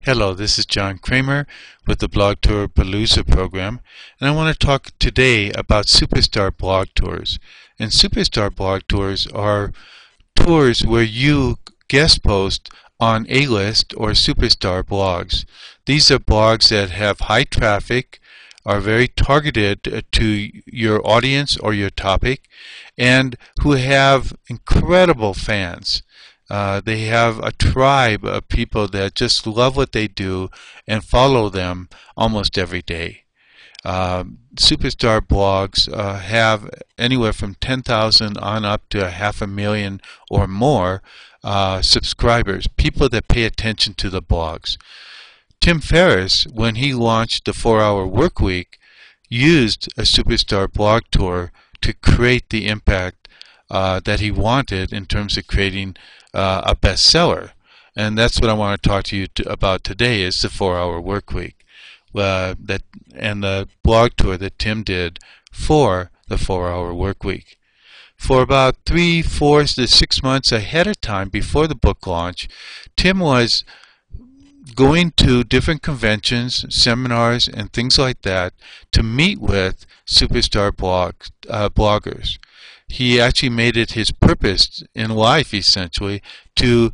Hello, this is John Kramer with the Blog Tour Palooza program, and I want to talk today about SuperStar blog tours. And SuperStar blog tours are tours where you guest post on A-list or Superstar blogs. These are blogs that have high traffic, are very targeted to your audience or your topic, and who have incredible fans. They have a tribe of people that just love what they do and follow them almost every day. Superstar blogs have anywhere from 10,000 on up to 500,000 or more subscribers, people that pay attention to the blogs. Tim Ferriss, when he launched the 4-Hour Workweek, used a Superstar blog tour to create the impact that he wanted in terms of creating a bestseller. And that's what I want to talk to you about today, is the 4-Hour Workweek and the blog tour that Tim did for the 4-Hour Workweek. For about 3, 4 to 6 months ahead of time before the book launch, Tim was going to different conventions, seminars, and things like that to meet with Superstar bloggers. He actually made it his purpose in life, essentially, to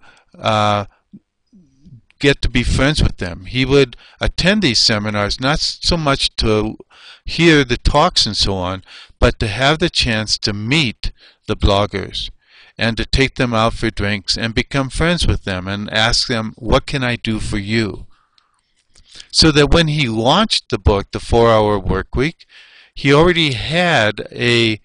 get to be friends with them. He would attend these seminars not so much to hear the talks and so on, but to have the chance to meet the bloggers and to take them out for drinks and become friends with them and ask them, what can I do for you? So that when he launched the book, The 4-Hour Workweek, he already had a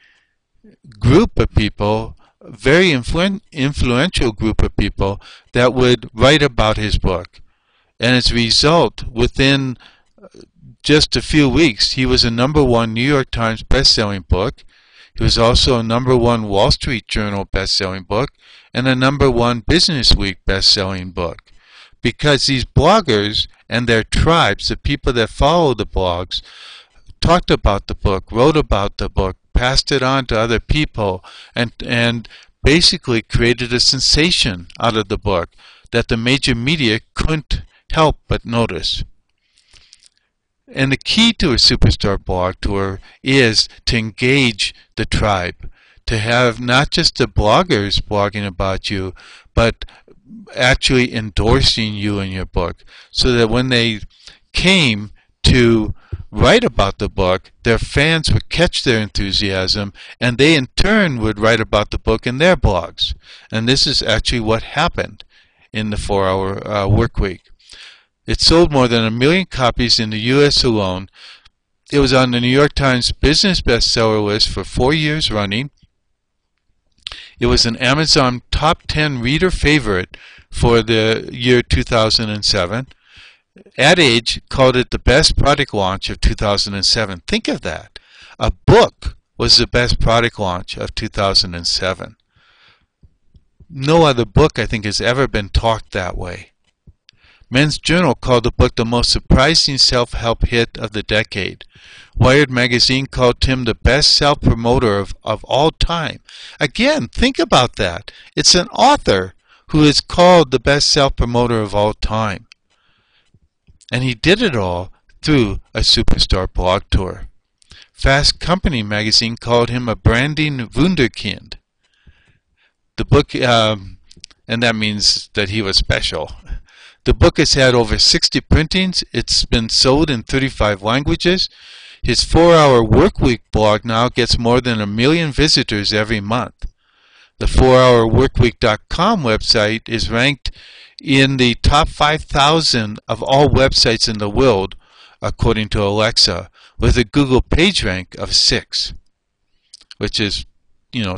group of people, a very influential group of people that would write about his book. And as a result, within just a few weeks, he was a #1 New York Times best-selling book. He was also a #1 Wall Street Journal best-selling book and a #1 Business Week best-selling book. Because these bloggers and their tribes, the people that follow the blogs, talked about the book, wrote about the book, passed it on to other people, and basically created a sensation out of the book that the major media couldn't help but notice. And the key to a Superstar blog tour is to engage the tribe, to have not just the bloggers blogging about you, but actually endorsing you in your book, so that when they came to write about the book, their fans would catch their enthusiasm, and they in turn would write about the book in their blogs. And this is actually what happened in the 4-Hour Workweek. It sold more than 1 million copies in the U.S. alone. It was on the New York Times Business Bestseller list for 4 years running. It was an Amazon top 10 reader favorite for the year 2007. Ad Age called it the best product launch of 2007. Think of that. A book was the best product launch of 2007. No other book, I think, has ever been talked that way. Men's Journal called the book the most surprising self-help hit of the decade. Wired magazine called Tim the best self-promoter of all time. Again, think about that. It's an author who is called the best self-promoter of all time. And he did it all through a Superstar blog tour. Fast Company magazine called him a branding wunderkind. The book, and that means that he was special. The book has had over 60 printings. It's been sold in 35 languages. His 4-Hour Workweek blog now gets more than 1 million visitors every month. The 4hourworkweek.com website is ranked in the top 5,000 of all websites in the world, according to Alexa, with a Google PageRank of 6, which is,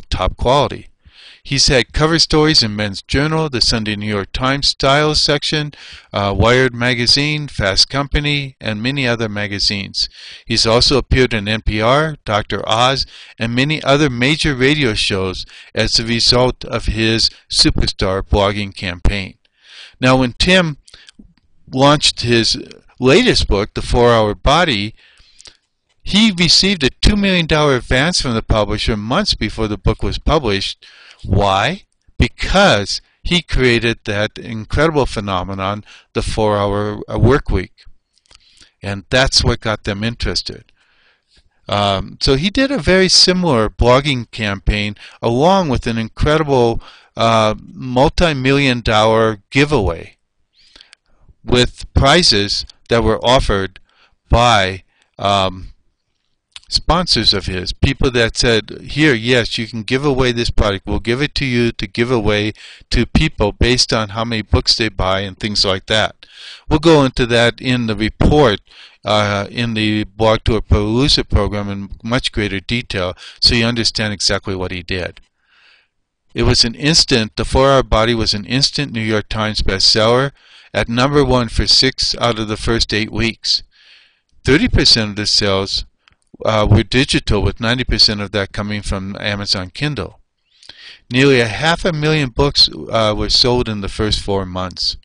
top quality. He's had cover stories in Men's Journal, the Sunday New York Times Style section, Wired Magazine, Fast Company, and many other magazines. He's also appeared in NPR, Dr. Oz, and many other major radio shows as a result of his Superstar blogging campaign. Now, when Tim launched his latest book, The 4-Hour Body, he received a $2 million advance from the publisher months before the book was published. Why? Because he created that incredible phenomenon, the 4-Hour Workweek. And that's what got them interested. So he did a very similar blogging campaign along with an incredible multi-million-dollar giveaway with prizes that were offered by sponsors of his, people that said, here, yes, you can give away this product. We'll give it to you to give away to people based on how many books they buy and things like that. We'll go into that in the report in the Blog Tour Palooza program in much greater detail so you understand exactly what he did. It was an instant, the 4-Hour Body was an instant New York Times bestseller at #1 for 6 out of the first 8 weeks. 30% of the sales were digital, with 90% of that coming from Amazon Kindle. Nearly 500,000 books were sold in the first 4 months.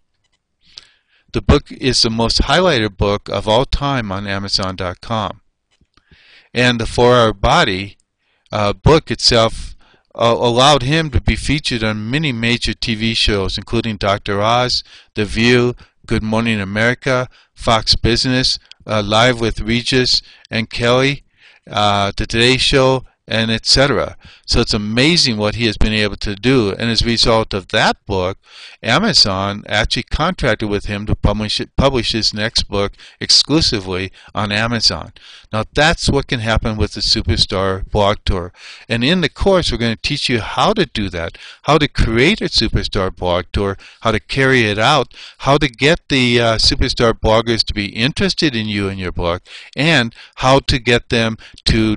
The book is the most highlighted book of all time on Amazon.com. And the 4-Hour Body book itself allowed him to be featured on many major TV shows, including Dr. Oz, The View, Good Morning America, Fox Business, Live with Regis and Kelly, The Today Show, and etc. So it's amazing what he has been able to do. And as a result of that book, Amazon actually contracted with him to publish his next book exclusively on Amazon. Now that's what can happen with the SuperStar blog tour. And in the course, we're going to teach you how to do that, how to create a SuperStar blog tour, how to carry it out, how to get the SuperStar bloggers to be interested in you and your book, and how to get them to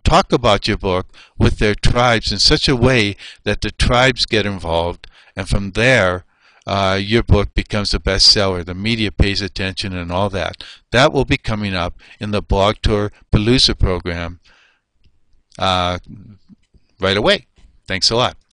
talk about your book with their tribes in such a way that the tribes get involved, and from there your book becomes a bestseller. The media pays attention and all that. That will be coming up in the Blog Tour Palooza program right away. Thanks a lot.